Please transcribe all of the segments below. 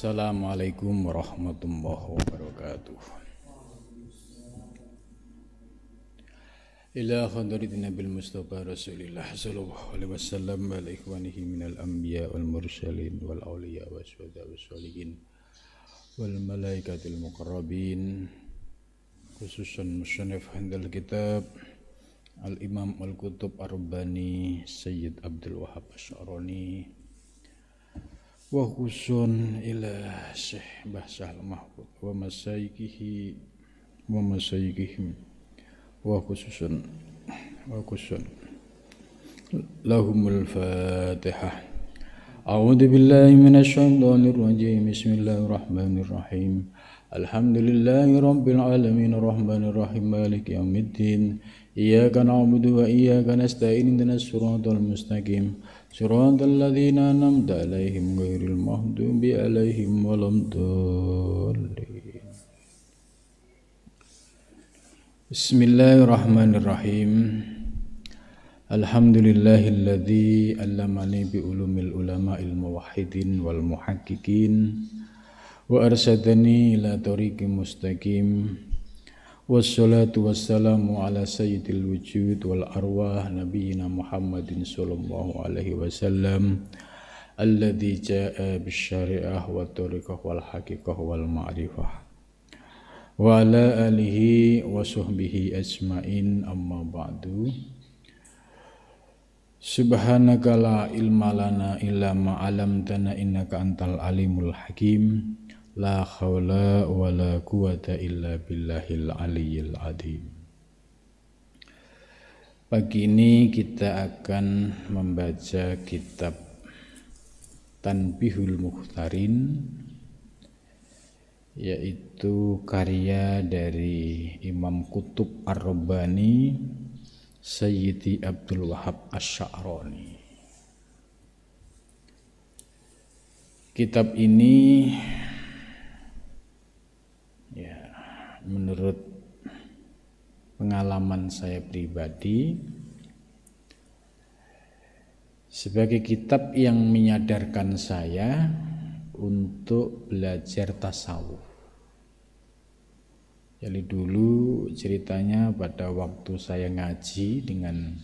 Assalamualaikum warahmatullahi wabarakatuh. Ila hadratin Nabil Mustafa Rasulillah sallallahu alaihi wasallam wa ala ikhwanihi minal anbiya wal mursalin wal awliya wasyuhada wassalihin wal malaikatil muqarrabin, khususan musannif handal kitab Al-Imam Al-Qutub Ar-Rabbani Sayyid Abdul Wahhab Asy'arani wa khusun ila Syekh Bahsah Al-Mahfud wa masyayikihim wa khusun lahumul Fatihah. A'udzu billahi minasy syaithanir rajim. Bismillahirrahmanirrahim. Alhamdulillahi rabbil alamin arrahmanir rahim maliki yaumiddin. Iyyaka na'budu wa iyyaka nasta'in ihdinas siratal mustaqim siratal ladzina an'amta 'alaihim ghairil maghdubi 'alaihim waladdallin. Bismillahirrahmanirrahim. Alhamdulillahilladzi 'allamani bi ulumil ulama'il muwahhidin wal muhaqqiqin wa arsyadani ila tariqim mustaqim. Wassalatu wassalamu ala sayyidil wujud wal arwah nabiyyina Muhammadin sallallahu alaihi wasallam alladzi jaa bisyari'ah wa tariqah wal haqiqah wal ma'rifah wa ala alihi wa sahbihi ajmain, amma ba'du. Subhanaka la ilma lana illa ma 'allamtana innaka antal alimul hakim. La haula wa la quwata illa billahil aliyyil azim. Pagi ini kita akan membaca kitab Tanbihul Mukhtarin, yaitu karya dari Imam Qutub Ar-Rabbani Sayyidi Abdul Wahhab Asy'arani. Kitab ini menurut pengalaman saya pribadi sebagai kitab yang menyadarkan saya untuk belajar tasawuf. Jadi dulu ceritanya pada waktu saya ngaji dengan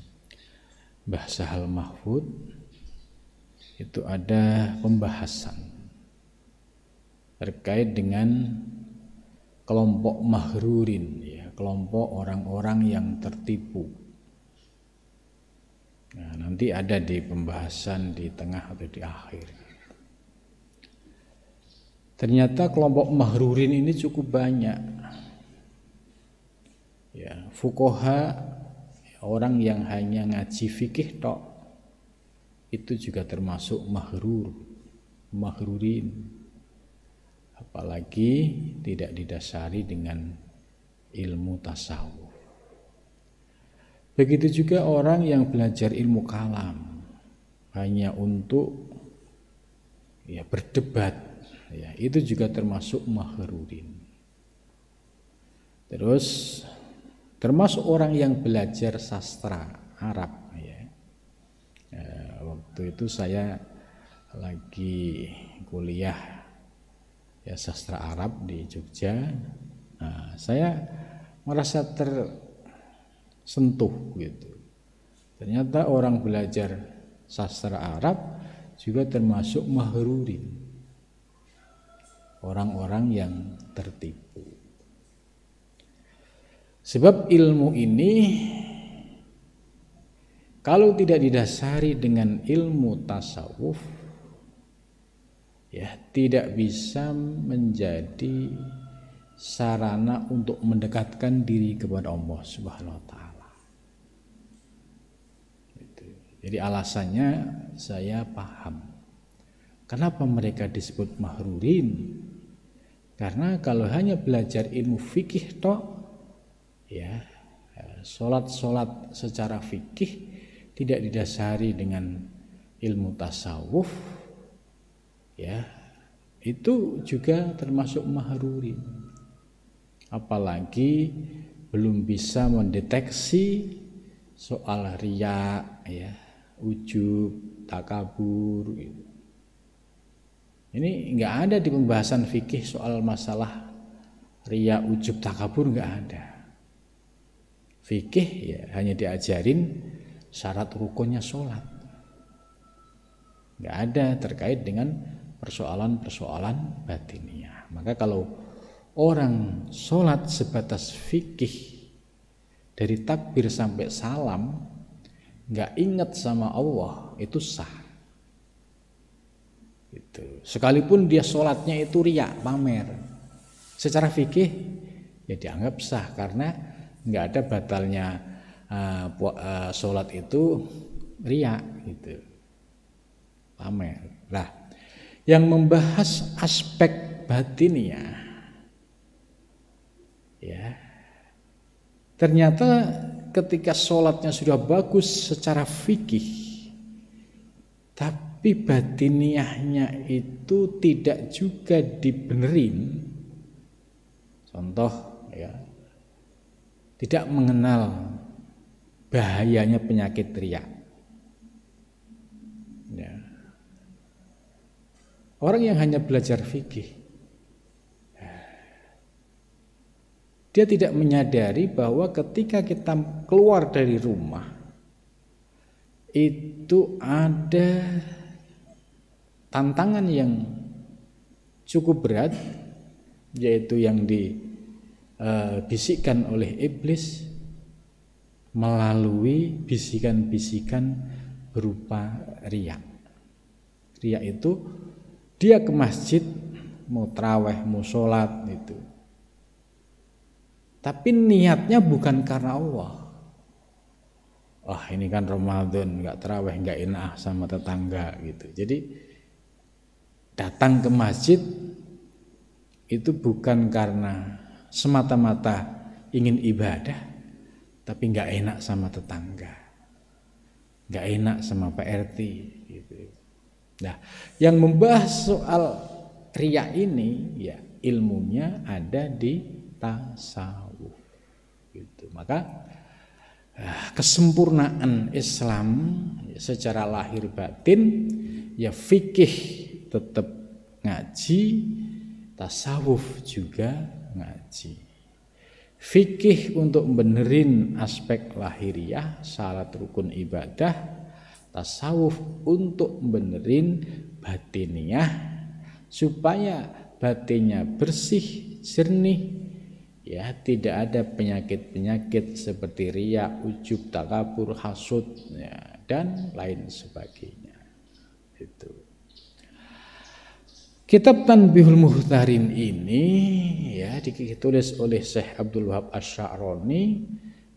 Mbah Sahal Mahfud itu ada pembahasan terkait dengan kelompok mahrurin, kelompok orang-orang yang tertipu. Nah, nanti ada di pembahasan di tengah atau di akhir. Ternyata kelompok mahrurin ini cukup banyak. Fuqaha, orang yang hanya ngaji fikih tok, itu juga termasuk mahrurin. Apalagi tidak didasari dengan ilmu tasawuf. Begitu juga orang yang belajar ilmu kalam hanya untuk berdebat, itu juga termasuk mahrurin. Terus termasuk orang yang belajar sastra Arab. Waktu itu saya lagi kuliah sastra Arab di Jogja. Nah, saya merasa tersentuh gitu. Ternyata orang belajar sastra Arab juga termasuk mahrurin, orang-orang yang tertipu. Sebab ilmu ini kalau tidak didasari dengan ilmu tasawuf, tidak bisa menjadi sarana untuk mendekatkan diri kepada Allah Subhanahu wa taala. Jadi alasannya saya paham. Kenapa mereka disebut mahrurin? Karena kalau hanya belajar ilmu fikih tok, salat secara fikih tidak didasari dengan ilmu tasawuf, itu juga termasuk mahrurin. Apalagi belum bisa mendeteksi soal riya, ujub, takabur gitu. Ini nggak ada di pembahasan fikih soal masalah riya, ujub, takabur, nggak ada. Fikih ya hanya diajarin syarat rukunnya sholat. Nggak ada terkait dengan persoalan-persoalan batiniah. Maka kalau orang sholat sebatas fikih dari takbir sampai salam nggak ingat sama Allah, itu sah. Gitu. Sekalipun dia sholatnya itu riya, pamer, secara fikih ya dianggap sah karena nggak ada batalnya sholat itu riya, gitu, pamer. Nah, yang membahas aspek batiniah, ya, ternyata ketika sholatnya sudah bagus secara fikih, tapi batiniahnya itu tidak juga dibenerin. Contoh ya, tidak mengenal bahayanya penyakit riya. Ya. Orang yang hanya belajar fikih, dia tidak menyadari bahwa ketika kita keluar dari rumah itu ada tantangan yang cukup berat, yaitu yang dibisikkan oleh iblis melalui bisikan-bisikan berupa riya. Riya itu dia ke masjid mau traweh, mau sholat itu, tapi niatnya bukan karena Allah. Oh ini kan Ramadan, nggak traweh, nggak enak sama tetangga gitu. Jadi datang ke masjid itu bukan karena semata-mata ingin ibadah, tapi nggak enak sama tetangga, nggak enak sama Pak RT gitu. Nah, yang membahas soal riya ini ya ilmunya ada di tasawuf gitu. Maka kesempurnaan Islam secara lahir batin ya fikih tetap ngaji, tasawuf juga ngaji. Fikih untuk benerin aspek lahiriah, syarat rukun ibadah, tasawuf untuk benerin batiniah supaya batinnya bersih, jernih, ya tidak ada penyakit-penyakit seperti riya, ujub, takabur, hasud ya, dan lain sebagainya. Itu. Kitab Tanbihul Muhtarin ini ya ditulis oleh Syekh Abdul Wahab Asy-Sya'rani.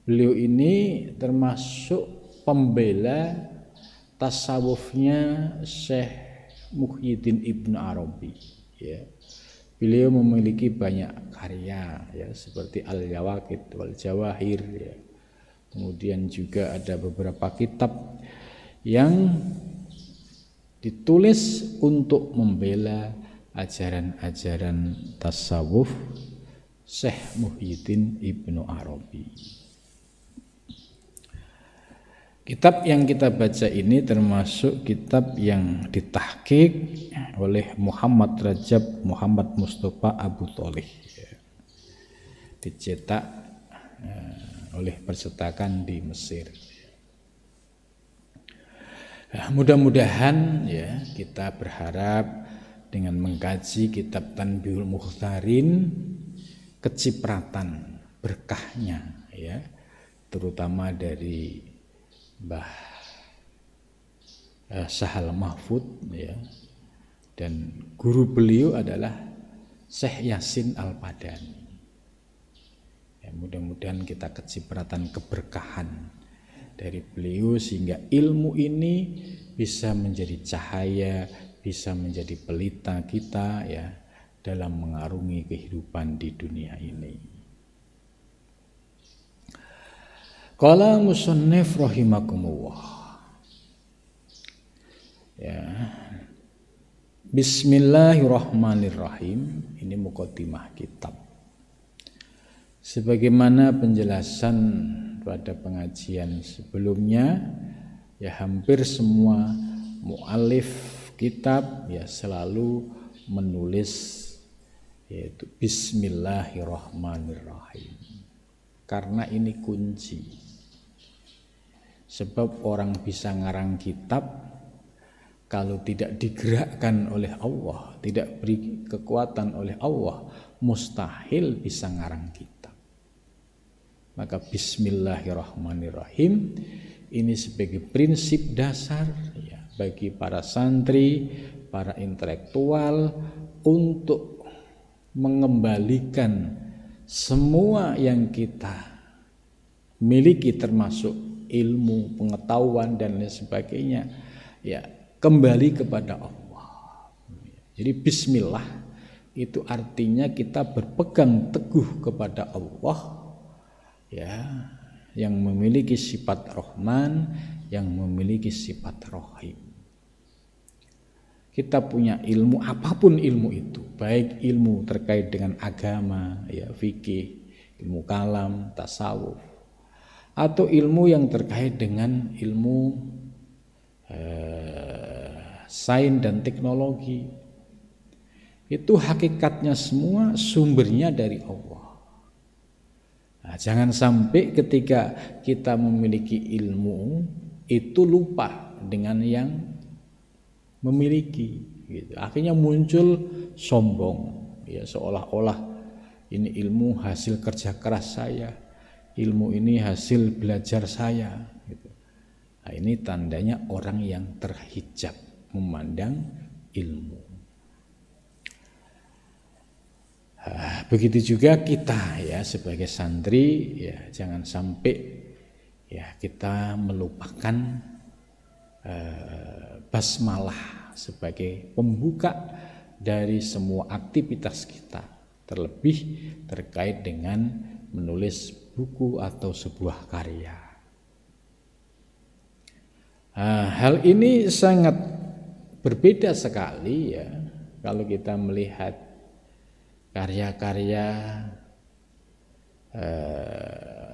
Beliau ini termasuk pembela tasawufnya Syekh Muhyiddin Ibnu Arabi ya. Beliau memiliki banyak karya ya seperti Al-Yawaqid wal Jawahir ya. Kemudian juga ada beberapa kitab yang ditulis untuk membela ajaran-ajaran tasawuf Syekh Muhyiddin Ibnu Arabi. Kitab yang kita baca ini termasuk kitab yang ditahqiq oleh Muhammad Rajab Muhammad Mustafa Abu Tholih ya. Dicetak oleh percetakan di Mesir. Mudah-mudahan ya kita berharap dengan mengkaji kitab Tanbihul Muhtarin kecipratan berkahnya ya, terutama dari Mbah Sahal Mahfud ya, dan guru beliau adalah Syekh Yasin Al-Padani ya, mudah-mudahan kita kecipratan keberkahan dari beliau sehingga ilmu ini bisa menjadi cahaya, bisa menjadi pelita kita ya dalam mengarungi kehidupan di dunia ini. Qala musannif rahimakumullah. Ya. Bismillahirrahmanirrahim. Ini muqaddimah kitab. Sebagaimana penjelasan pada pengajian sebelumnya, ya hampir semua mu'alif kitab ya selalu menulis yaitu Bismillahirrahmanirrahim. Karena ini kunci. Sebab orang bisa ngarang kitab kalau tidak digerakkan oleh Allah, tidak beri kekuatan oleh Allah, mustahil bisa ngarang kitab. Maka Bismillahirrahmanirrahim ini sebagai prinsip dasar ya, bagi para santri, para intelektual untuk mengembalikan semua yang kita miliki termasuk ilmu, pengetahuan dan lain sebagainya ya kembali kepada Allah. Jadi bismillah itu artinya kita berpegang teguh kepada Allah ya, yang memiliki sifat Rahman, yang memiliki sifat Rahim. Kita punya ilmu, apapun ilmu itu, baik ilmu terkait dengan agama, ya fikih, ilmu kalam, tasawuf, atau ilmu yang terkait dengan ilmu sains dan teknologi. Itu hakikatnya semua sumbernya dari Allah. Nah, jangan sampai ketika kita memiliki ilmu itu lupa dengan yang memiliki gitu. Akhirnya muncul sombong ya, seolah-olah ini ilmu hasil kerja keras saya, ilmu ini hasil belajar saya gitu. Nah, ini tandanya orang yang terhijab memandang ilmu. Begitu juga kita ya sebagai santri ya, jangan sampai ya kita melupakan basmalah sebagai pembuka dari semua aktivitas kita, terlebih terkait dengan menulis buku atau sebuah karya. Hal ini sangat berbeda sekali ya kalau kita melihat karya-karya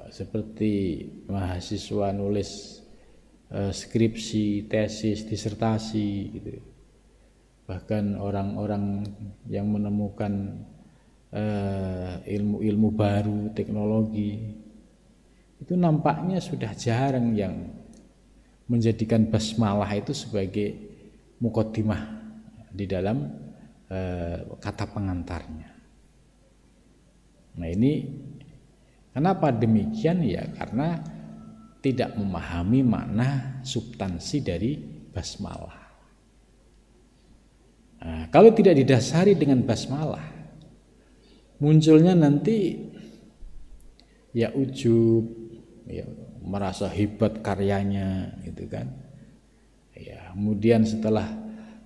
seperti mahasiswa nulis skripsi, tesis, disertasi gitu. Bahkan orang-orang yang menemukan ilmu-ilmu baru, teknologi, itu nampaknya sudah jarang yang menjadikan basmalah itu sebagai muqaddimah di dalam kata pengantarnya. Nah, ini kenapa demikian ya? Karena tidak memahami makna substansi dari basmalah. Nah, kalau tidak didasari dengan basmalah, munculnya nanti ya ujub, ya merasa hebat karyanya, gitu kan? Ya, kemudian setelah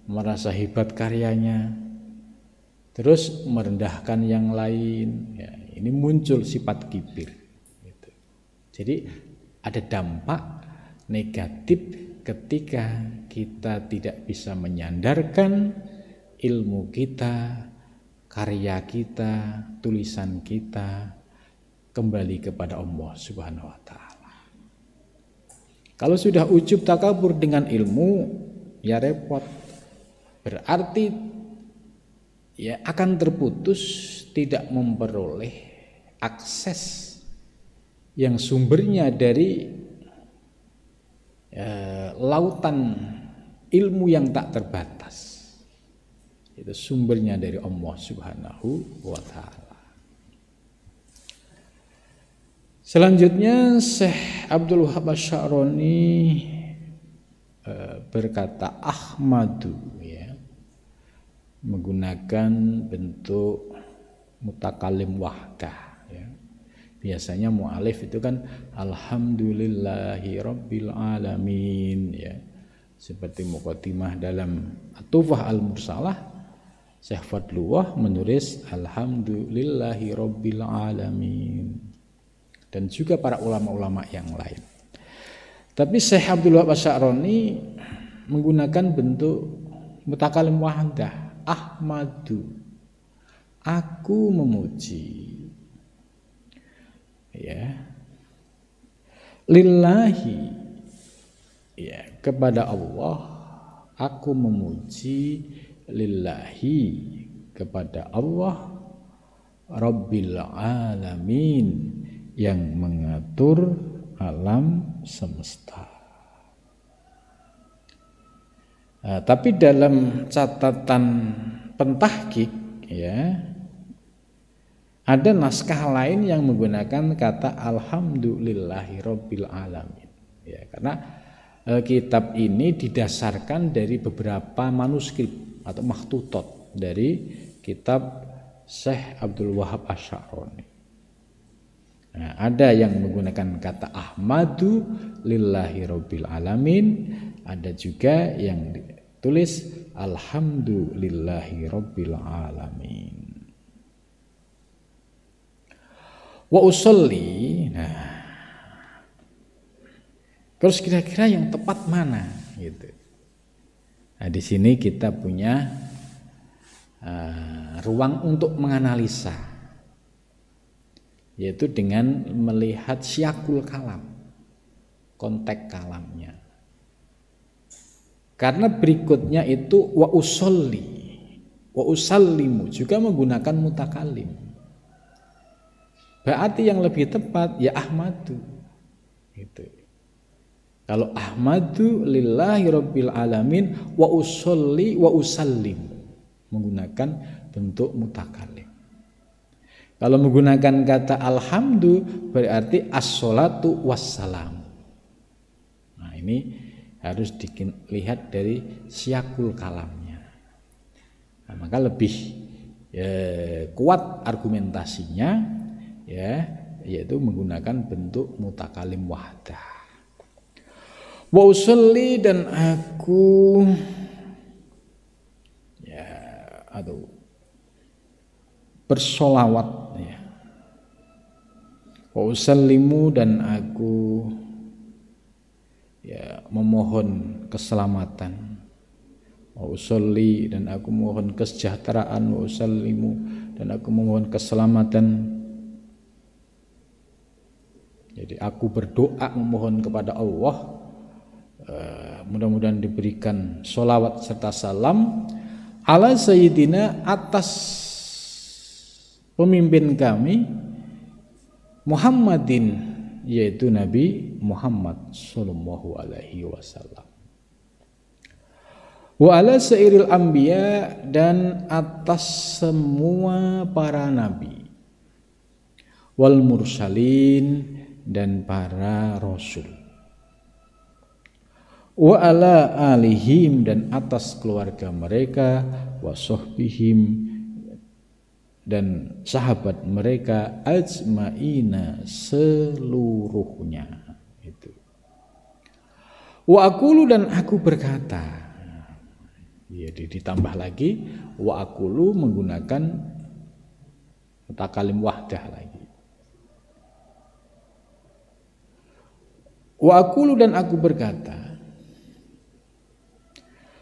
merasa hebat karyanya, terus merendahkan yang lain. Ya, ini muncul sifat kibir. Gitu. Jadi ada dampak negatif ketika kita tidak bisa menyandarkan ilmu kita, karya kita, tulisan kita kembali kepada Allah Subhanahu wa taala. Kalau sudah ujub takabur dengan ilmu, ya repot. Berarti ya akan terputus, tidak memperoleh akses yang sumbernya dari lautan ilmu yang tak terbatas. Itu sumbernya dari Allah Subhanahu wa taala. Selanjutnya Syekh Abdul Wahab Asy-Sya'rani berkata Ahmadu ya, menggunakan bentuk mutakalim wahdah ya. Biasanya mu'alif itu kan alhamdulillahi rabbil alamin ya. Seperti muqaddimah dalam At-Tuhfah Al-Mursalah, Syekh Fadlullah menulis alhamdulillahi rabbil alamin, dan juga para ulama-ulama yang lain. Tapi Syekh Abdul Wahab Asy-Sya'rani menggunakan bentuk mutakalim wahdah, Ahmadu, aku memuji ya, lillahi ya, kepada Allah aku memuji lillahi, kepada Allah, Rabbil alamin, yang mengatur alam semesta. Tapi dalam catatan pentahqiq ya, ada naskah lain yang menggunakan kata alhamdulillahi rabbil alamin ya, karena kitab ini didasarkan dari beberapa manuskrip atau makhtutot dari kitab Syekh Abdul Wahab Asy-Sya'rani. Nah, ada yang menggunakan kata ahmadu lillahi rabbil alamin, ada juga yang ditulis alhamdulillahi rabbil alamin. Wa usolli, nah terus kira-kira yang tepat mana gitu. Nah, di sini kita punya ruang untuk menganalisa, yaitu dengan melihat syakul kalam, konteks kalamnya. Karena berikutnya itu wa usolli, wa usallimu juga menggunakan mutakalim. Berarti yang lebih tepat ya ahmadu gitu. Kalau ahmadu lillahi rabbil alamin wa usolli wa usallim, menggunakan bentuk mutakalim. Kalau menggunakan kata alhamdu berarti as-sholatu wassalam. Nah, ini harus dilihat dari syakul kalamnya. Nah, maka lebih kuat argumentasinya ya, yaitu menggunakan bentuk mutakalim wahdah. Wa usolli, dan aku ya atau bersolawat ya. Wa usallimu, dan aku ya memohon keselamatan. Wa usolli, dan aku mohon kesejahteraan. Wa usallimu, dan aku memohon keselamatan. Jadi aku berdoa memohon kepada Allah, mudah-mudahan diberikan sholawat serta salam ala sayyidina, atas pemimpin kami Muhammadin, yaitu Nabi Muhammad sallallahu alaihi wasallam. Wa ala sairil anbiya, dan atas semua para nabi, wal mursalin, dan para rasul, wa ala alihim, dan atas keluarga mereka, wa sahbihim, dan sahabat mereka, ajmaina, seluruhnya itu. Wa aqulu, dan aku berkata, ya ditambah lagi wa aqulu menggunakan mutakalim wahdah lagi. Wa aqulu, dan aku berkata,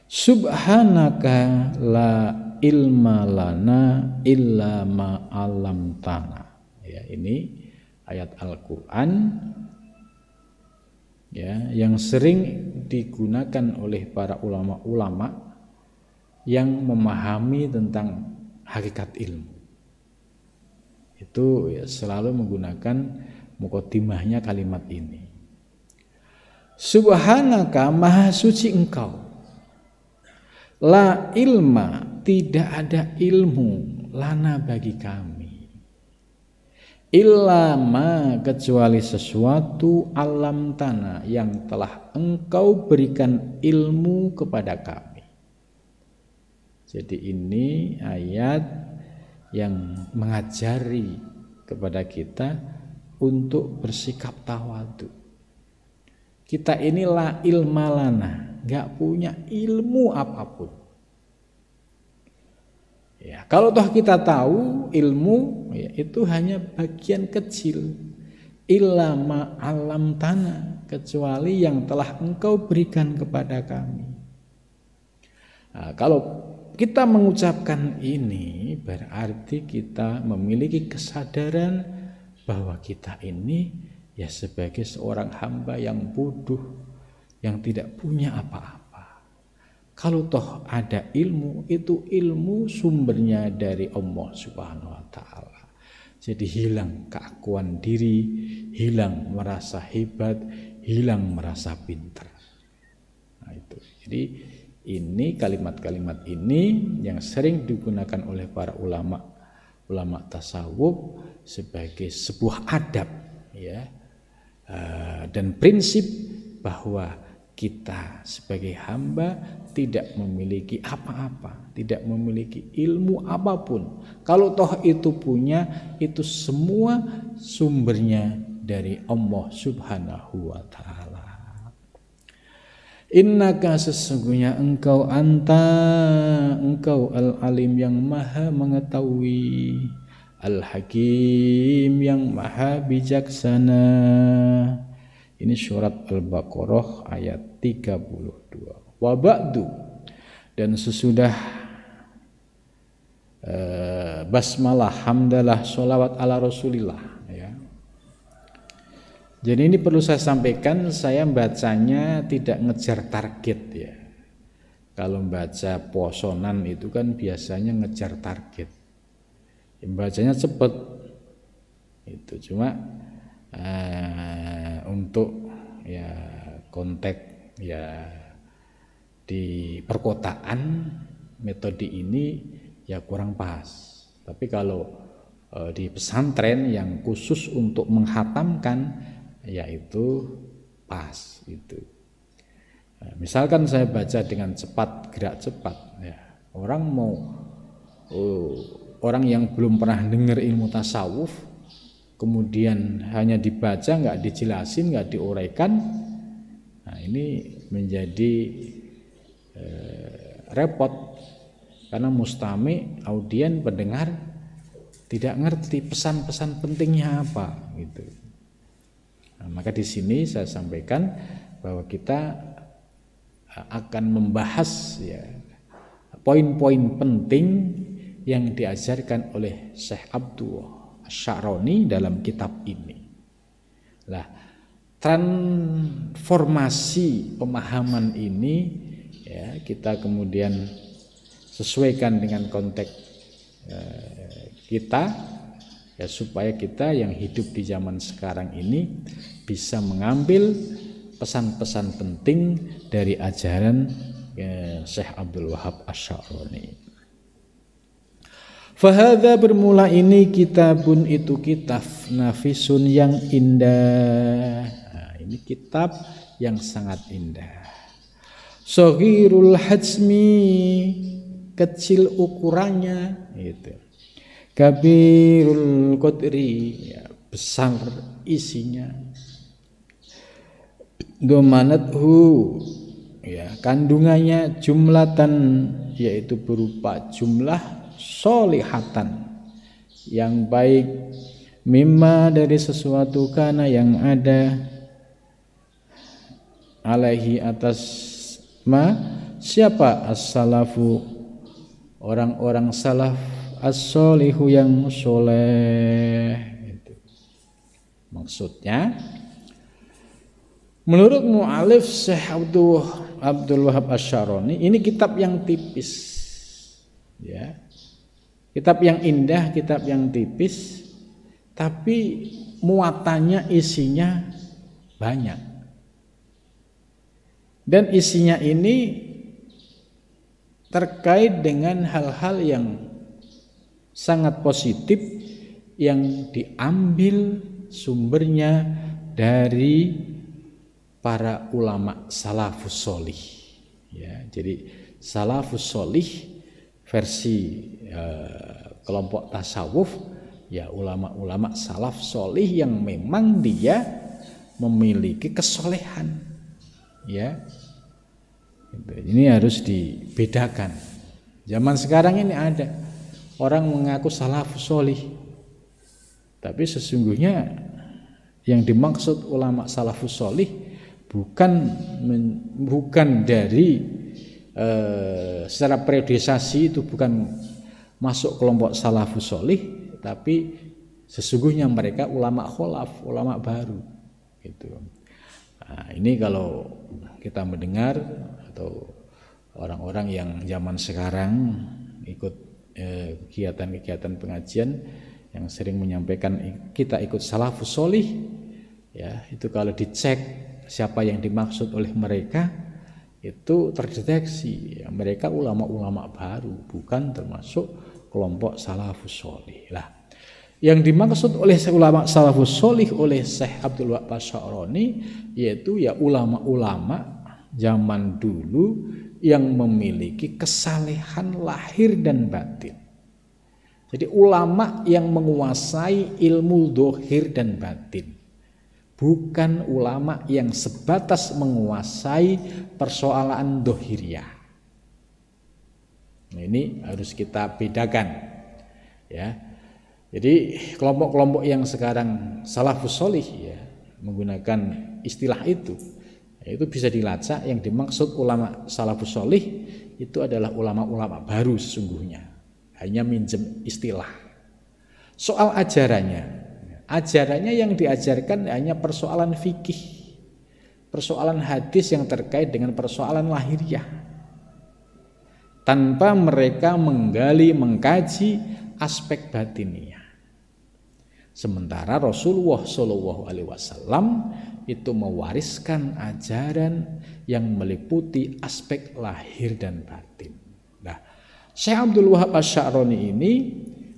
subhanaka la ilma lana illa ma 'allamtana. Ya, ini ayat Al-Qur'an ya, yang sering digunakan oleh para ulama-ulama yang memahami tentang hakikat ilmu. Itu ya, selalu menggunakan muqaddimahnya kalimat ini. Subhanaka, maha suci engkau, la ilma, tidak ada ilmu, lana, bagi kami, illa ma, kecuali sesuatu, alam tanah, yang telah engkau berikan ilmu kepada kami. Jadi ini ayat yang mengajari kepada kita untuk bersikap tawadhu. Kita inilah ilma lana, gak punya ilmu apapun. Ya, kalau toh kita tahu ilmu ya, itu hanya bagian kecil. Illa ma 'allamtana, kecuali yang telah engkau berikan kepada kami. Nah, kalau kita mengucapkan ini berarti kita memiliki kesadaran bahwa kita ini ya sebagai seorang hamba yang bodoh, yang tidak punya apa-apa. Kalau toh ada ilmu, itu ilmu sumbernya dari Allah Subhanahu wa taala. Jadi hilang keakuan diri, hilang merasa hebat, hilang merasa pintar. Nah, itu. Jadi ini kalimat-kalimat ini yang sering digunakan oleh para ulama tasawuf sebagai sebuah adab, ya, dan prinsip bahwa kita sebagai hamba tidak memiliki apa-apa, tidak memiliki ilmu apapun. Kalau toh itu punya, itu semua sumbernya dari Allah Subhanahu wa taala. Innaka sesungguhnya engkau al-alim yang maha mengetahui, al-hakim yang maha bijaksana. Ini surat Al-Baqarah ayat 32. Wa ba'du, dan sesudah basmalah, hamdalah, sholawat ala Rasulillah, ya. Jadi ini perlu saya sampaikan, saya bacanya tidak ngejar target, ya. Kalau baca posonan itu kan biasanya ngejar target, bacanya cepet itu. Cuma untuk ya konteks ya di perkotaan metode ini ya kurang pas. Tapi kalau di pesantren yang khusus untuk menghatamkan, yaitu pas itu. Nah, misalkan saya baca dengan cepat, gerak cepat, ya, orang yang belum pernah dengar ilmu tasawuf, kemudian hanya dibaca, nggak dijelasin, nggak diuraikan, nah ini menjadi repot, karena mustami, audien, pendengar tidak ngerti pesan-pesan pentingnya apa gitu. Nah, maka di sini saya sampaikan bahwa kita akan membahas, ya, poin-poin penting yang diajarkan oleh Syekh Abdul Sya'roni dalam kitab ini. Lah, transformasi pemahaman ini, ya, kita kemudian sesuaikan dengan konteks kita, ya, supaya kita yang hidup di zaman sekarang ini bisa mengambil pesan-pesan penting dari ajaran Syekh Abdul Wahab Asy-Sya'roni. Fahadha, bermula ini, kitabun, itu kitab, nafisun, yang indah. Nah, ini kitab yang sangat indah. Shaghirul hajmi, kecil ukurannya, itu. Kabirul qadri, ya, besar isinya. Domanathu, ya, kandungannya, jumlatan, yaitu berupa jumlah, solihatan, yang baik, mimma, dari sesuatu, kana, yang ada, alaihi, atas ma, siapa, as-salafu, orang-orang salaf, as-solihu, yang soleh. Itu maksudnya. Menurut mu'alif Syekh Abdul Wahab Asy-Sya'roni, ini kitab yang tipis, ya, kitab yang indah, kitab yang tipis, tapi muatannya, isinya banyak, dan isinya ini terkait dengan hal-hal yang sangat positif yang diambil sumbernya dari para ulama salafus sholih, ya. Jadi salafus sholih versi kelompok tasawuf, ya, ulama-ulama salaf sholih yang memang dia memiliki kesolehan, ya. Ini harus dibedakan. Zaman sekarang ini ada orang mengaku salafus sholih, tapi sesungguhnya yang dimaksud ulama salafus sholih bukan dari secara periodisasi, itu bukan masuk kelompok salafus sholih, tapi sesungguhnya mereka ulama kholaf, ulama baru gitu. Nah, ini kalau kita mendengar atau orang-orang yang zaman sekarang ikut kegiatan-kegiatan pengajian yang sering menyampaikan kita ikut salafus sholih, ya itu kalau dicek siapa yang dimaksud oleh mereka itu terdeteksi ya, mereka ulama-ulama baru, bukan termasuk kelompok salafus sholih. Lah, yang dimaksud oleh ulama salafus sholih oleh Syekh Abdul Wahab Asy'arani yaitu ya ulama-ulama zaman dulu yang memiliki kesalehan lahir dan batin. Jadi ulama yang menguasai ilmu dohir dan batin, bukan ulama yang sebatas menguasai persoalan dohiriyah. Nah, ini harus kita bedakan, ya. Jadi kelompok-kelompok yang sekarang salafus sholih ya menggunakan istilah itu bisa dilacak. Yang dimaksud ulama salafus sholih itu adalah ulama-ulama baru sesungguhnya. Hanya minjem istilah. Soal ajarannya yang diajarkan hanya persoalan fikih, persoalan hadis yang terkait dengan persoalan lahiriah, tanpa mereka menggali, mengkaji aspek batiniah. Sementara Rasulullah SAW itu mewariskan ajaran yang meliputi aspek lahir dan batin. Nah, Syekh Abdul Wahab Asy'arani ini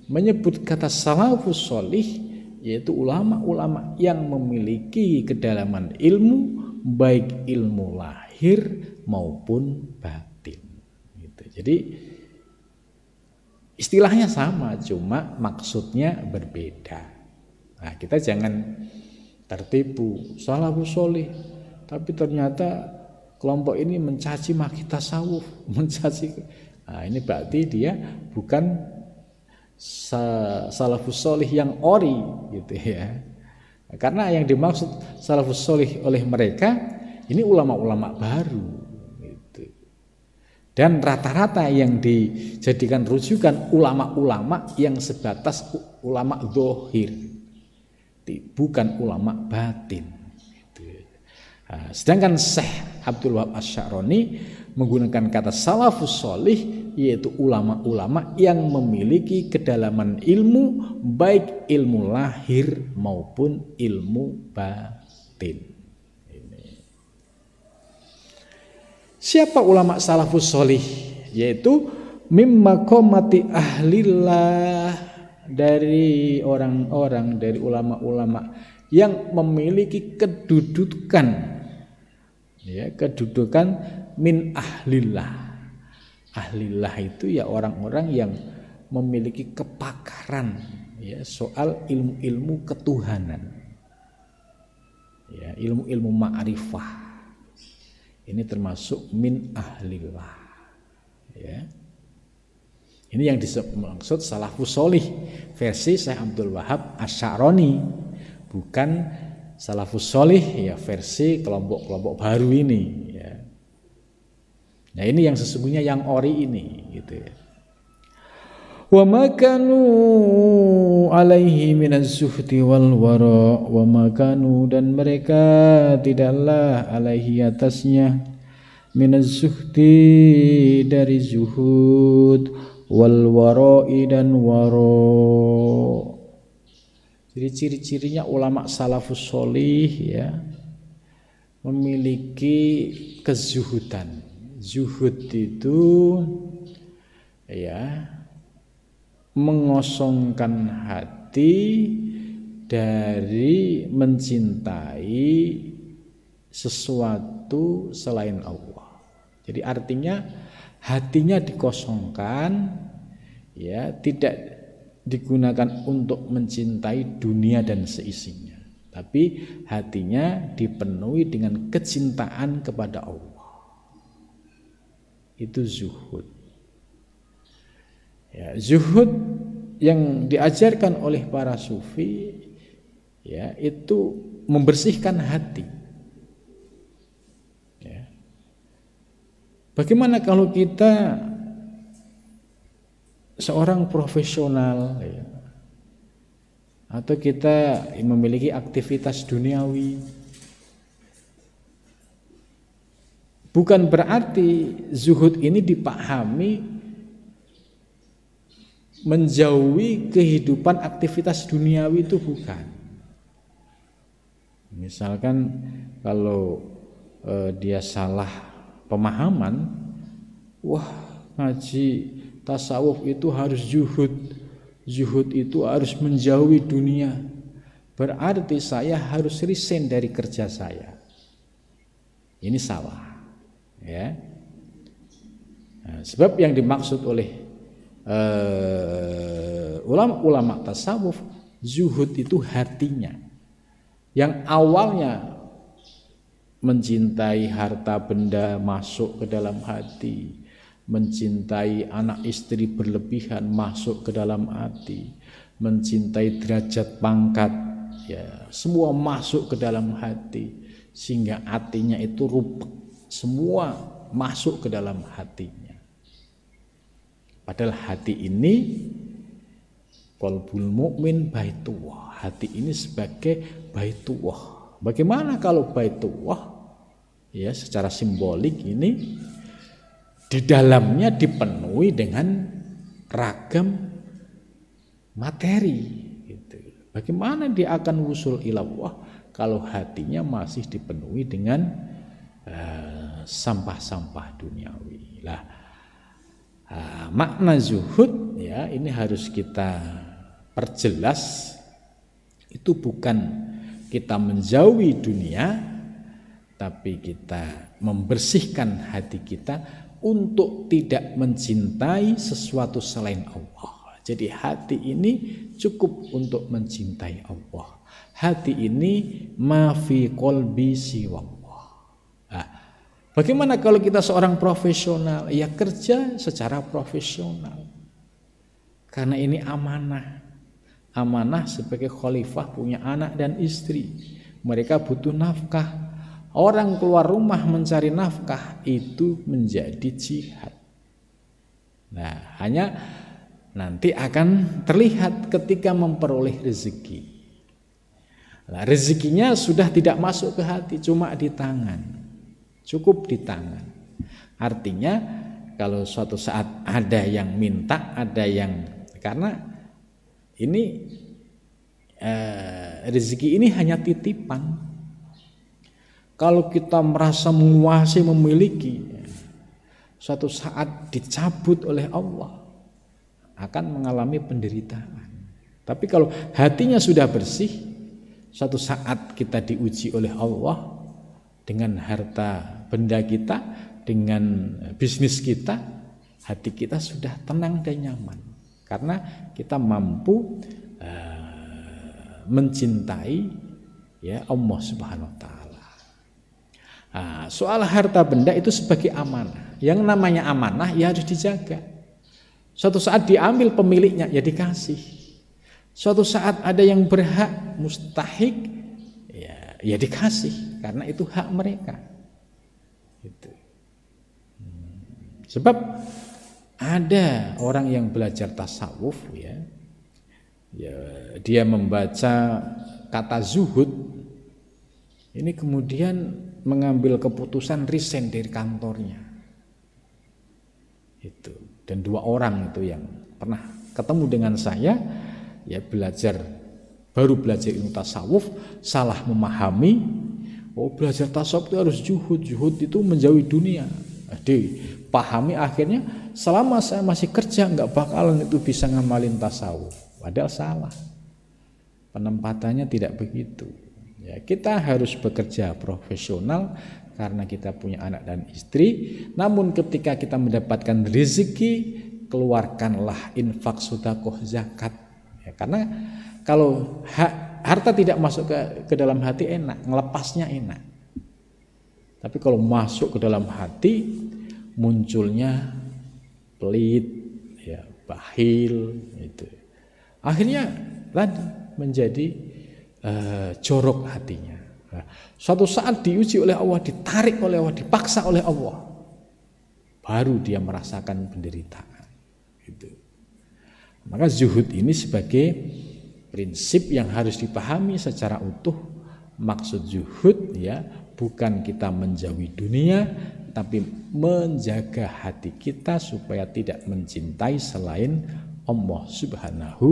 menyebut kata salafus sholih yaitu ulama-ulama yang memiliki kedalaman ilmu baik ilmu lahir maupun batin gitu. Jadi istilahnya sama cuma maksudnya berbeda. Nah, kita jangan tertipu salafus sholih tapi ternyata kelompok ini mencaci maki tasawuf, mencaci. Nah, ini berarti dia bukan salafus sholih yang ori gitu ya. Karena yang dimaksud salafus sholih oleh mereka ini ulama-ulama baru gitu. Dan rata-rata yang dijadikan rujukan ulama-ulama yang sebatas ulama zahir, bukan ulama batin gitu. Nah, sedangkan Syekh Abdul Wahab Asy'arani menggunakan kata salafus sholih yaitu ulama-ulama yang memiliki kedalaman ilmu baik ilmu lahir maupun ilmu batin. Siapa ulama salafus sholih? Yaitu mimma qomati ahlillah, dari orang-orang, dari ulama-ulama yang memiliki kedudukan, ya, kedudukan min ahlillah. Ahlillah itu ya orang-orang yang memiliki kepakaran ya soal ilmu-ilmu ketuhanan, ya, ilmu-ilmu ma'rifah. Ini termasuk min ahlillah, ya. Ini yang dimaksud salafus sholih versi Syekh Abdul Wahab Asy'arani, bukan salafus sholih ya versi kelompok-kelompok baru ini ya. Nah, ini yang sesungguhnya yang ori ini gitu ya. Wa makanu alaihi minaz zuhdi wal wara, wa makanu, dan mereka tidaklah alaihi atasnya minaz zuhdi dari zuhud wal wara'i dan wara. Jadi ciri-cirinya ulama salafus sholih ya memiliki kezuhudan. Zuhud itu ya mengosongkan hati dari mencintai sesuatu selain Allah. Jadi artinya hatinya dikosongkan, ya, tidak digunakan untuk mencintai dunia dan seisinya, tapi hatinya dipenuhi dengan kecintaan kepada Allah. Itu zuhud. Ya, zuhud yang diajarkan oleh para sufi ya itu membersihkan hati. Ya. Bagaimana kalau kita seorang profesional ya, atau kita memiliki aktivitas duniawi, Bukan berarti zuhud ini dipahami menjauhi kehidupan aktivitas duniawi, itu bukan. Misalkan kalau dia salah pemahaman, wah ngaji tasawuf itu harus zuhud itu harus menjauhi dunia, berarti saya harus resign dari kerja saya. Ini salah, ya. Nah, sebab yang dimaksud oleh ulama-ulama tasawuf, zuhud itu hatinya, yang awalnya mencintai harta benda masuk ke dalam hati, mencintai anak istri berlebihan masuk ke dalam hati, mencintai derajat pangkat, ya semua masuk ke dalam hati, sehingga hatinya itu rupak, semua masuk ke dalam hatinya. Padahal hati ini qalbul mukmin baitullah, hati ini sebagai baitullah. Bagaimana kalau baitullah, ya secara simbolik ini di dalamnya dipenuhi dengan ragam materi gitu. Bagaimana dia akan wusul ilallah kalau hatinya masih dipenuhi dengan sampah-sampah duniawi. Lah, makna zuhud ya ini harus kita perjelas, itu bukan kita menjauhi dunia, tapi kita membersihkan hati kita untuk tidak mencintai sesuatu selain Allah. Jadi hati ini cukup untuk mencintai Allah. Hati ini ma fi qalbi siwallah. Nah, bagaimana kalau kita seorang profesional? Ya kerja secara profesional. Karena ini amanah. Amanah sebagai khalifah punya anak dan istri. Mereka butuh nafkah. Orang keluar rumah mencari nafkah itu menjadi jihad. Nah, hanya nanti akan terlihat ketika memperoleh rezeki. Nah, rezekinya sudah tidak masuk ke hati, cuma di tangan. Cukup di tangan. Artinya kalau suatu saat ada yang minta, ada yang, karena ini rezeki ini hanya titipan. Kalau kita merasa menguasai, memiliki, suatu saat dicabut oleh Allah, akan mengalami penderitaan. Tapi kalau hatinya sudah bersih, suatu saat kita diuji oleh Allah dengan harta benda kita, dengan bisnis kita, hati kita sudah tenang dan nyaman. Karena kita mampu mencintai ya Allah Subhanahu wa taala. Nah, soal harta benda itu sebagai amanah. Yang namanya amanah ya harus dijaga. Suatu saat diambil pemiliknya ya dikasih. Suatu saat ada yang berhak mustahik ya dikasih karena itu hak mereka. Gitu. Sebab ada orang yang belajar tasawuf ya dia membaca kata zuhud ini kemudian mengambil keputusan resign dari kantornya itu. Dan 2 orang itu yang pernah ketemu dengan saya ya baru belajar ilmu tasawuf, salah memahami, oh belajar tasawuf itu harus zuhud itu menjauhi dunia. Dipahami akhirnya selama saya masih kerja nggak bakalan itu bisa ngamalin tasawuf. Padahal salah. Penempatannya tidak begitu. Ya, kita harus bekerja profesional karena kita punya anak dan istri. Namun ketika kita mendapatkan rezeki, keluarkanlah infak, sedekah, zakat. Ya, karena kalau harta tidak masuk ke dalam hati enak, ngelepasnya enak. Tapi kalau masuk ke dalam hati, munculnya pelit, ya, bakhil, itu. Akhirnya menjadi jorok hatinya. Nah, suatu saat diuji oleh Allah, ditarik oleh Allah, dipaksa oleh Allah, baru dia merasakan penderitaan. Gitu. Maka zuhud ini sebagai prinsip yang harus dipahami secara utuh. Maksud zuhud ya bukan kita menjauhi dunia, tapi menjaga hati kita supaya tidak mencintai selain Allah Subhanahu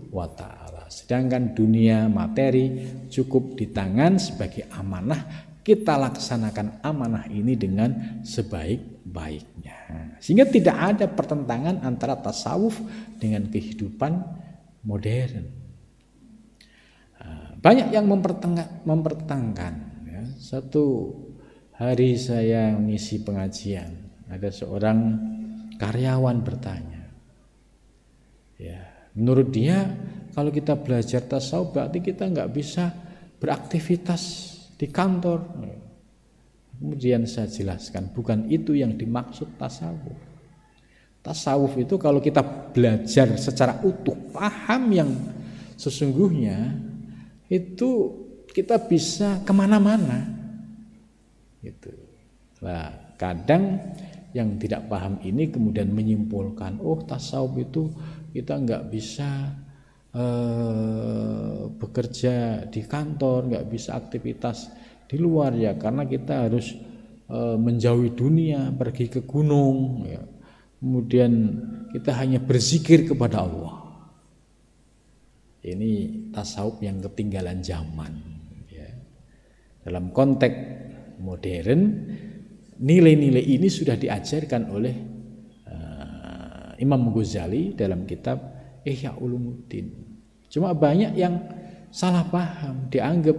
wa ta'ala. Sedangkan dunia materi cukup di tangan sebagai amanah, kita laksanakan amanah ini dengan sebaik-baiknya. Sehingga tidak ada pertentangan antara tasawuf dengan kehidupan modern. Banyak yang mempertentangkan. Ya. Satu hari saya mengisi pengajian, ada seorang karyawan bertanya, ya, menurut dia kalau kita belajar tasawuf berarti kita nggak bisa beraktivitas di kantor. Kemudian saya jelaskan, bukan itu yang dimaksud tasawuf. Tasawuf itu kalau kita belajar secara utuh, paham yang sesungguhnya, itu kita bisa kemana-mana. Gitu. Nah, kadang yang tidak paham ini kemudian menyimpulkan, oh tasawuf itu kita nggak bisa bekerja di kantor, nggak bisa aktivitas di luar ya, karena kita harus menjauhi dunia, pergi ke gunung, ya. Kemudian kita hanya berzikir kepada Allah. Ini tasawuf yang ketinggalan zaman. Ya. Dalam konteks modern, nilai-nilai ini sudah diajarkan oleh Imam Ghazali dalam kitab Ihya Ulumuddin. Cuma banyak yang salah paham, dianggap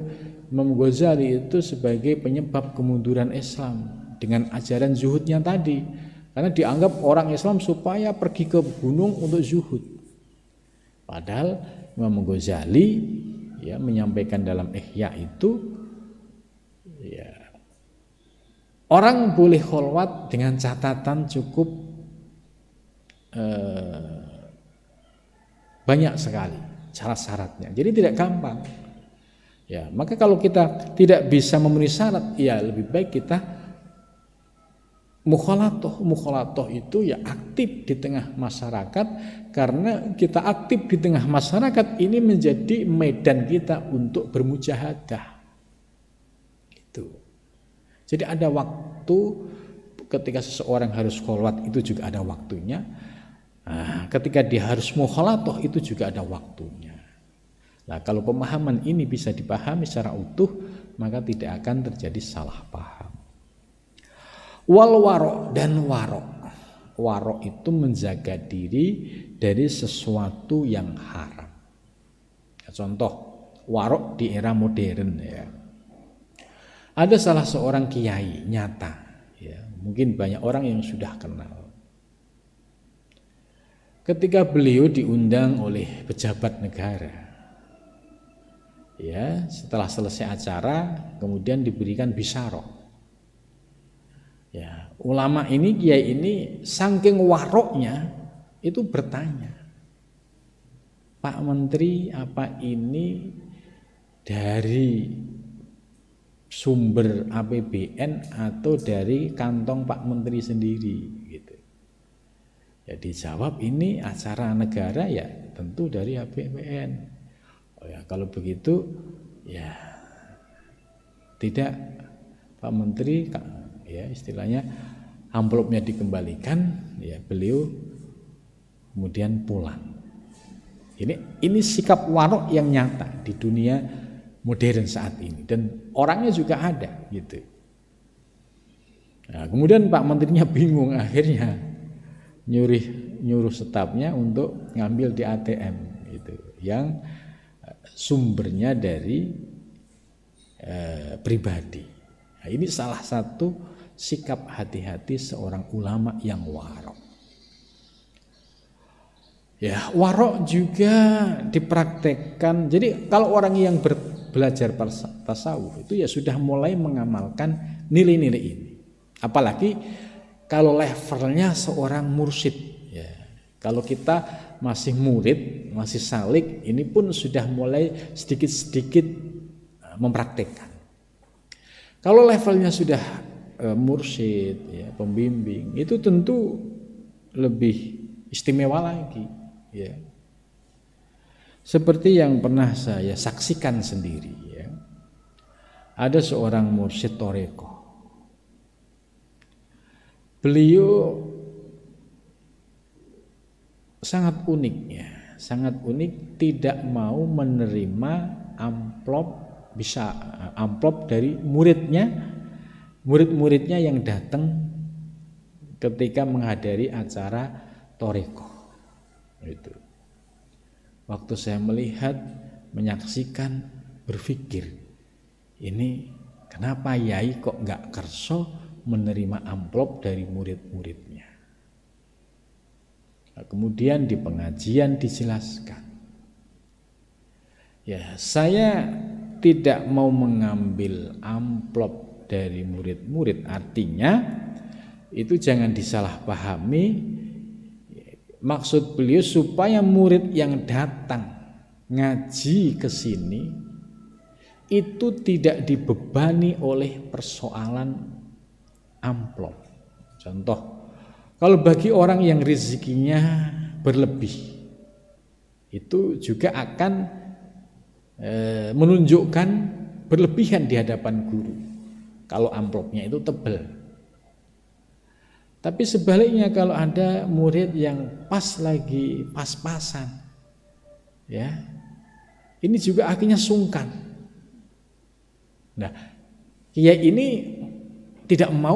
Imam Ghazali itu sebagai penyebab kemunduran Islam dengan ajaran zuhudnya tadi, karena dianggap orang Islam supaya pergi ke gunung untuk zuhud. Padahal Imam Ghazali ya menyampaikan dalam Ihya itu, ya, orang boleh kholwat dengan catatan cukup banyak sekali syarat-syaratnya. Jadi tidak gampang. Ya, maka kalau kita tidak bisa memenuhi syarat, ya lebih baik kita mukhalatoh itu ya aktif di tengah masyarakat, karena kita aktif di tengah masyarakat ini menjadi medan kita untuk bermujahadah. Gitu. Jadi ada waktu ketika seseorang harus kholwat, itu juga ada waktunya. Nah, ketika dia harus mukhalatoh itu juga ada waktunya. Nah, kalau pemahaman ini bisa dipahami secara utuh, maka tidak akan terjadi salah paham. Wal warok dan warok. Warok itu menjaga diri dari sesuatu yang haram. Contoh warok di era modern ya. Ada salah seorang kiai nyata, ya, mungkin banyak orang yang sudah kenal. Ketika beliau diundang oleh pejabat negara, ya, setelah selesai acara kemudian diberikan bisyarah. Ya, ulama ini, kiai ini saking waroknya itu bertanya, Pak Menteri, apa ini dari sumber APBN atau dari kantong Pak Menteri sendiri gitu. Ya dijawab, ini acara negara ya tentu dari APBN. Oh ya, kalau begitu ya tidak, Pak Menteri, ya istilahnya amplopnya dikembalikan, ya beliau kemudian pulang. Ini sikap warok yang nyata di dunia modern saat ini, dan orangnya juga ada gitu. Nah, kemudian Pak Menterinya bingung, akhirnya nyuruh stafnya untuk ngambil di ATM gitu, yang sumbernya dari pribadi. Nah, ini salah satu sikap hati-hati seorang ulama yang warok. Ya, warok juga dipraktekkan. Jadi kalau orang yang belajar tasawuf itu ya sudah mulai mengamalkan nilai-nilai ini. Apalagi kalau levelnya seorang mursyid, ya. Kalau kita masih murid, masih salik, ini pun sudah mulai sedikit-sedikit mempraktekkan. Kalau levelnya sudah mursyid, ya, pembimbing, itu tentu lebih istimewa lagi, ya. Seperti yang pernah saya saksikan sendiri, ya. Ada seorang mursyid thariqah. beliau sangat unik ya, sangat unik, tidak mau menerima amplop dari murid-muridnya yang datang ketika menghadiri acara Thariqah. Itu. Waktu saya melihat, menyaksikan, berpikir, ini kenapa Yai kok nggak kerso menerima amplop dari murid-muridnya. Nah, kemudian di pengajian dijelaskan, ya saya tidak mau mengambil amplop dari murid-murid, artinya itu jangan disalahpahami. Maksud beliau supaya murid yang datang ngaji ke sini itu tidak dibebani oleh persoalan amplop. Contoh, kalau bagi orang yang rezekinya berlebih, itu juga akan menunjukkan berlebihan di hadapan guru kalau amplopnya itu tebal. Tapi sebaliknya kalau ada murid yang lagi pas-pasan, ya, ini juga akhirnya sungkan. Nah, kiai ini tidak mau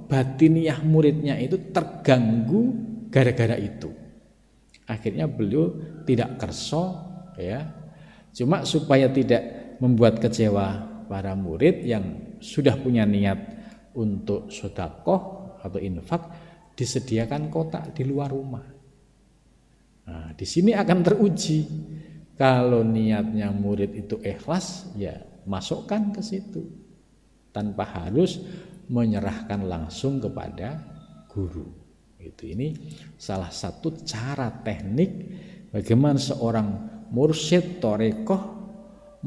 batiniah muridnya itu terganggu gara-gara itu. Akhirnya beliau tidak kerso, ya, cuma supaya tidak membuat kecewa para murid yang sudah punya niat untuk sedekah atau infak, disediakan kotak di luar rumah. Nah, di sini akan teruji. Kalau niatnya murid itu ikhlas, ya masukkan ke situ tanpa harus menyerahkan langsung kepada guru. Ini salah satu cara teknik bagaimana seorang mursyid thariqah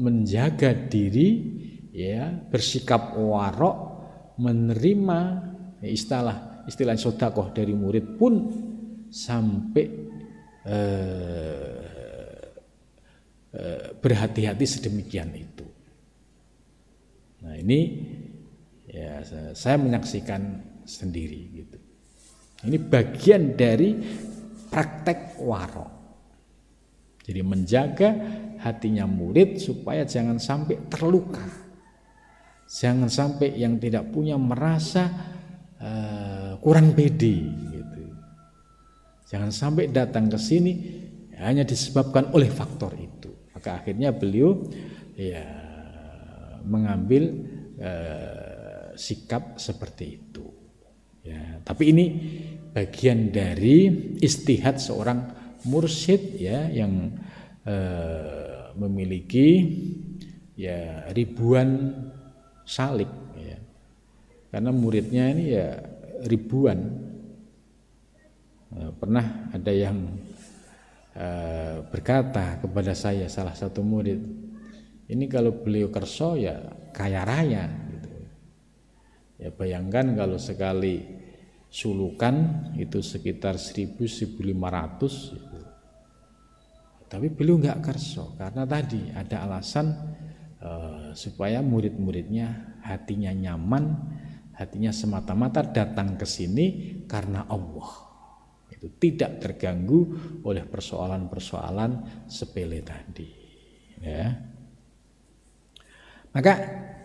menjaga diri, ya, bersikap warok, menerima istilah sedekah dari murid pun sampai berhati-hati sedemikian itu. Nah, ini ya saya menyaksikan sendiri gitu. Ini bagian dari praktek warok. Jadi menjaga hatinya murid supaya jangan sampai terluka. Jangan sampai yang tidak punya merasa kurang pede gitu. Jangan sampai datang ke sini hanya disebabkan oleh faktor itu. Maka akhirnya beliau ya mengambil sikap seperti itu. Ya, tapi ini bagian dari istihad seorang mursyid, ya, yang memiliki ya ribuan salik, ya. Karena muridnya ini ya ribuan. Pernah ada yang berkata kepada saya, salah satu murid, ini kalau beliau kerso ya kaya raya gitu. Ya bayangkan kalau sekali sulukan itu sekitar 1.000-1.500 gitu. Tapi beliau nggak kerso karena tadi ada alasan supaya murid-muridnya hatinya nyaman, hatinya semata-mata datang ke sini karena Allah. Itu tidak terganggu oleh persoalan-persoalan sepele tadi, ya. Maka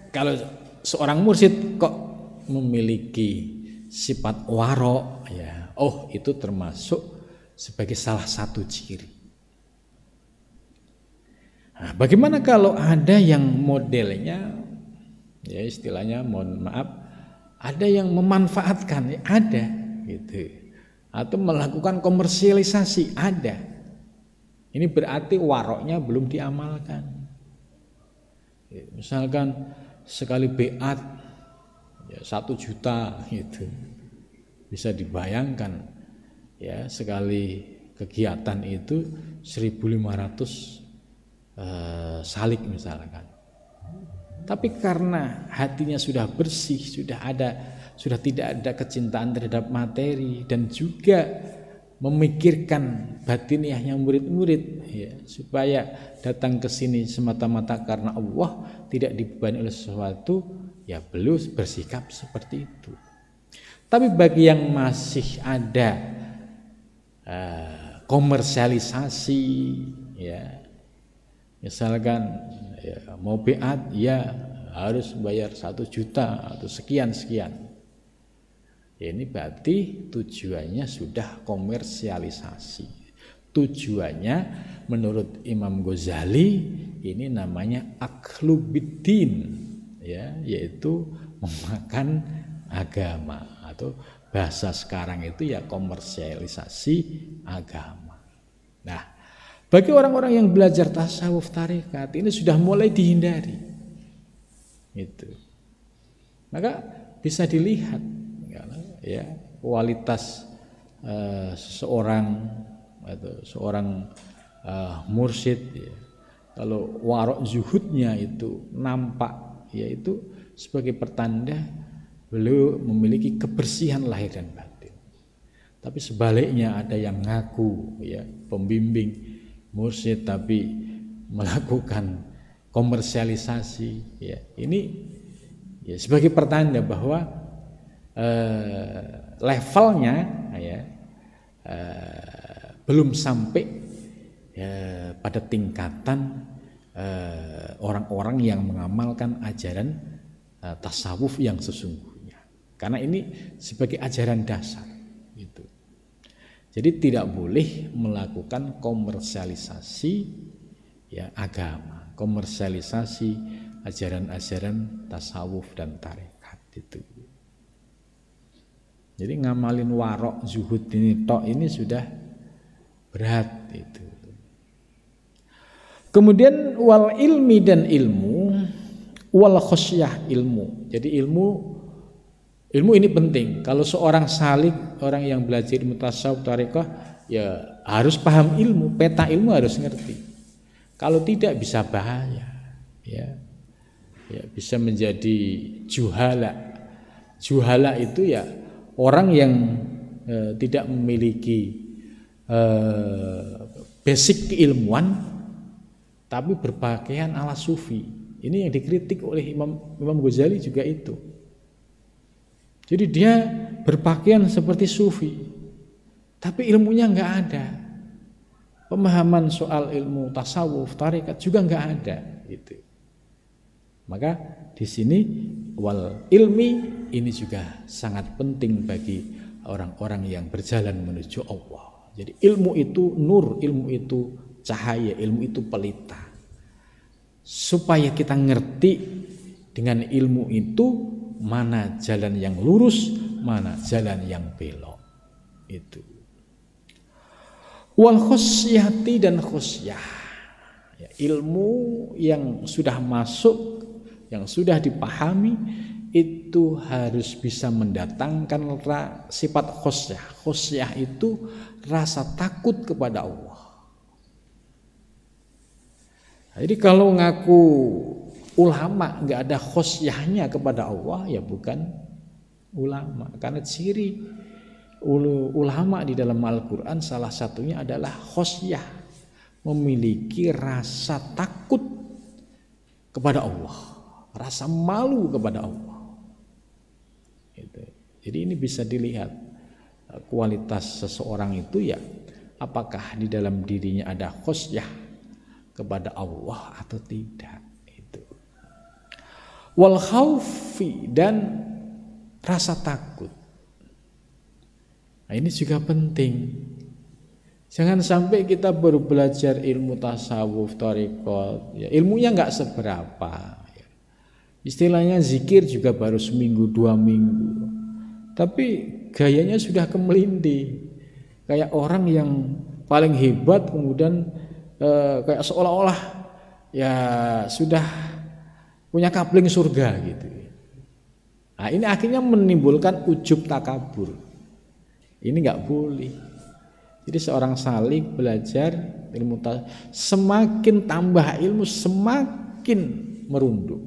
kalau seorang mursyid kok memiliki sifat waro, ya, itu termasuk sebagai salah satu ciri. Nah, bagaimana kalau ada yang modelnya, ya istilahnya mohon maaf, ada yang memanfaatkan, ya ada gitu, atau melakukan komersialisasi, ada. Ini berarti waroknya belum diamalkan. Misalkan sekali beat ya 1 juta gitu, bisa dibayangkan ya sekali kegiatan itu 1.500 salik misalkan. Tapi karena hatinya sudah bersih, sudah tidak ada kecintaan terhadap materi dan juga memikirkan batiniahnya murid-murid, ya, supaya datang ke sini semata-mata karena Allah, tidak dibebani oleh sesuatu, ya beliau bersikap seperti itu. Tapi bagi yang masih ada komersialisasi, ya, misalkan ya, mau beat ya harus bayar 1 juta atau sekian. Ya, ini berarti tujuannya sudah komersialisasi. Tujuannya menurut Imam Ghazali ini namanya aklubiddin, ya, yaitu memakan agama, atau bahasa sekarang itu ya komersialisasi agama. Nah, bagi orang-orang yang belajar tasawuf tarekat ini sudah mulai dihindari. Itu. Maka bisa dilihat ya kualitas seseorang atau seorang mursyid ya. Kalau warok zuhudnya itu nampak, yaitu sebagai pertanda beliau memiliki kebersihan lahir dan batin. Tapi sebaliknya ada yang ngaku ya pembimbing mursyid tapi melakukan komersialisasi ya. Ini ya sebagai pertanda bahwa levelnya ya belum sampai pada tingkatan orang-orang yang mengamalkan ajaran tasawuf yang sesungguhnya. Karena ini sebagai ajaran dasar gitu. Jadi tidak boleh melakukan komersialisasi ya agama, komersialisasi ajaran-ajaran tasawuf dan tarekat itu. Jadi ngamalin warok zuhud ini tok ini sudah berat itu. Kemudian wal ilmi dan ilmu, wal khosyah ilmu. Jadi ilmu ini penting. Kalau seorang salik, orang yang belajar ilmu tasawuf tarekah, ya harus paham ilmu, peta ilmu harus ngerti. Kalau tidak bisa bahaya, ya bisa menjadi juhala. Juhala itu ya orang yang tidak memiliki basic keilmuan, tapi berpakaian ala sufi. Ini yang dikritik oleh Imam Ghazali juga itu. Jadi dia berpakaian seperti sufi, tapi ilmunya nggak ada. Pemahaman soal ilmu tasawuf, tarekat juga nggak ada. Gitu. Maka di sini wal ilmi ini juga sangat penting bagi orang-orang yang berjalan menuju Allah. Jadi ilmu itu nur, ilmu itu cahaya, ilmu itu pelita. Supaya kita ngerti dengan ilmu itu mana jalan yang lurus, mana jalan yang belok. Itu. Wal khosyati dan khosyah. Ya, ilmu yang sudah masuk, yang sudah dipahami itu harus bisa mendatangkan sifat khosyah. Khosyah itu rasa takut kepada Allah. Jadi kalau ngaku ulama nggak ada khosyahnya kepada Allah ya bukan ulama. Karena ciri ulama di dalam Al-Quran salah satunya adalah khosyah, memiliki rasa takut kepada Allah, rasa malu kepada Allah. Jadi ini bisa dilihat kualitas seseorang itu ya apakah di dalam dirinya ada khosyah kepada Allah atau tidak. Itu. Wal khaufi dan rasa takut. Nah, ini juga penting. Jangan sampai kita baru belajar ilmu tasawuf, tarekat, ya, ilmunya nggak seberapa. Ya. Istilahnya zikir juga baru seminggu 2 minggu, tapi gayanya sudah kemelindi. Kayak orang yang paling hebat kemudian kayak seolah-olah ya sudah punya kapling surga gitu. Nah, ini akhirnya menimbulkan ujub takabur. Ini nggak boleh. Jadi seorang salik belajar ilmu semakin tambah ilmu semakin merunduk.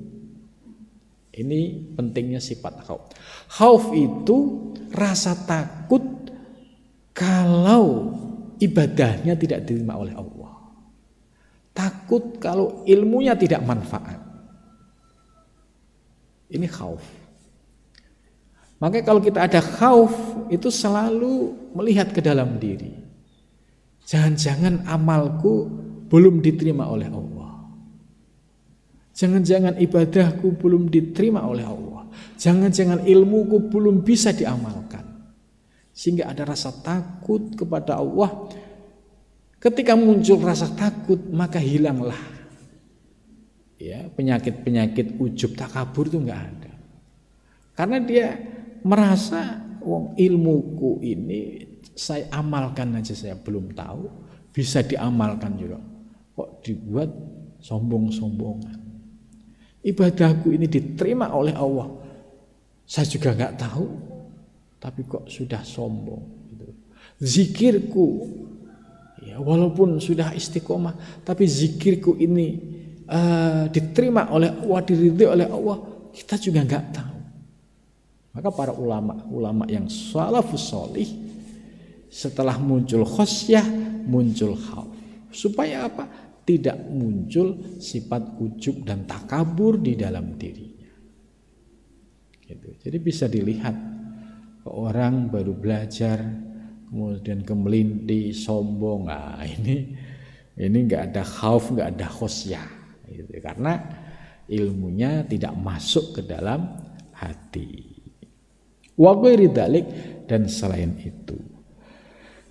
Ini pentingnya sifat khauf. Khauf itu rasa takut kalau ibadahnya tidak diterima oleh Allah. Takut kalau ilmunya tidak manfaat. Ini khauf. Makanya kalau kita ada khauf itu selalu melihat ke dalam diri. Jangan-jangan amalku belum diterima oleh Allah. Jangan-jangan ibadahku belum diterima oleh Allah. Jangan-jangan ilmuku belum bisa diamalkan. Sehingga ada rasa takut kepada Allah. Ketika muncul rasa takut, maka hilanglah ya penyakit-penyakit ujub takabur itu enggak ada. Karena dia merasa ilmuku ini saya amalkan aja saya belum tahu, bisa diamalkan juga. Kok dibuat sombong-sombongan. Ibadahku ini diterima oleh Allah. Saya juga enggak tahu, tapi kok sudah sombong gitu. Zikirku ya walaupun sudah istiqomah, tapi zikirku ini diterima oleh Allah, diridhoi oleh Allah, kita juga enggak tahu. Maka para ulama yang salafus sholih setelah muncul khosyah, muncul khauf. Supaya apa? Tidak muncul sifat ujub dan takabur di dalam dirinya. Gitu. Jadi bisa dilihat orang baru belajar kemudian kemelindi, sombong. Nah, ini enggak ada khauf, enggak ada khosyah. Gitu. Karena ilmunya tidak masuk ke dalam hati. Wa ghairi dzalik, dan selain itu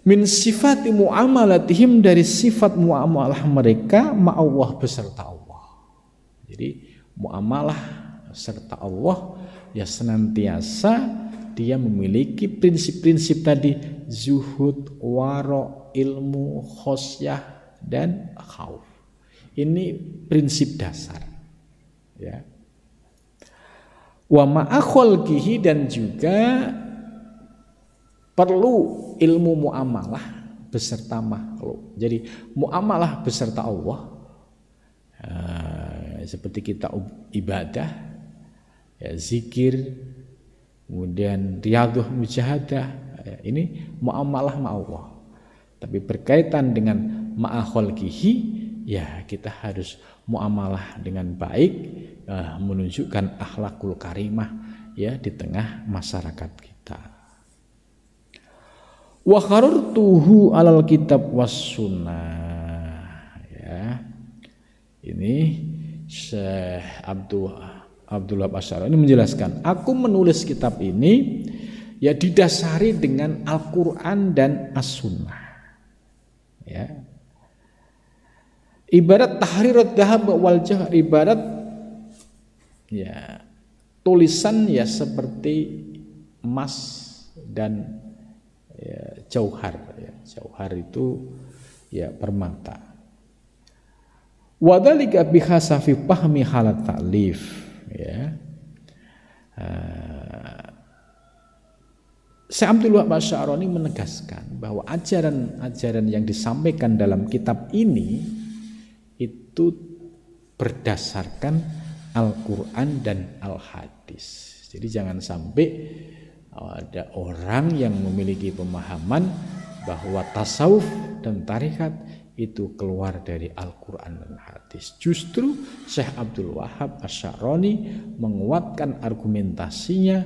min sifati muamalatihim, dari sifat muamalah mereka ma'allah beserta Allah. Jadi muamalah serta Allah ya senantiasa dia memiliki prinsip-prinsip tadi, zuhud, wara, ilmu, khosyah dan khauf. Ini prinsip dasar ya. Wa ma'a khalqihi, dan juga perlu ilmu muamalah beserta makhluk. Jadi muamalah beserta Allah seperti kita ibadah ya, zikir, kemudian riyadhah mujahadah, ini muamalah ma Allah. Tapi berkaitan dengan ma'a khalqihi, ya kita harus muamalah dengan baik, menunjukkan akhlakul karimah ya di tengah masyarakat kita. Wa kharartuhu alal kitab was sunnah ya. Ini Syekh Abdullah Asy'ari ini menjelaskan, aku menulis kitab ini ya didasari dengan Al-Qur'an dan As-Sunnah. Ya. Ibarat tahrirat dhahab wal jahr, ibarat ya tulisan ya seperti emas dan ya, jauhar ya. Jauhar itu ya permata. Wadzalika bihasafi fahmi halat ta'lif ya. Syekh Abdullah Asy'ari menegaskan bahwa ajaran-ajaran yang disampaikan dalam kitab ini itu berdasarkan Al-Quran dan Al-Hadis. Jadi jangan sampai ada orang yang memiliki pemahaman bahwa tasawuf dan tarikat itu keluar dari Al-Quran dan Hadis. Justru Syekh Abdul Wahab Asy'ari menguatkan argumentasinya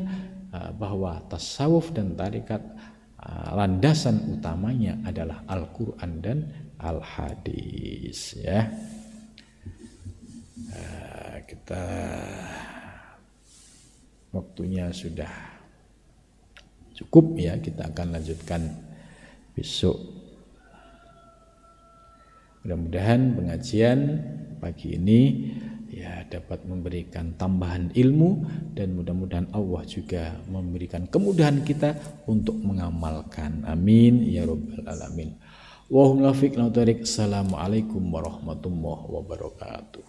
bahwa tasawuf dan tarikat landasan utamanya adalah Al-Quran dan Al-Hadis ya. Kita waktunya sudah cukup ya, kita akan lanjutkan besok. Mudah-mudahan pengajian pagi ini ya dapat memberikan tambahan ilmu, dan mudah-mudahan Allah juga memberikan kemudahan kita untuk mengamalkan. Amin ya rabbal alamin. Wa hum lafiq. Assalamualaikum warahmatullahi wabarakatuh.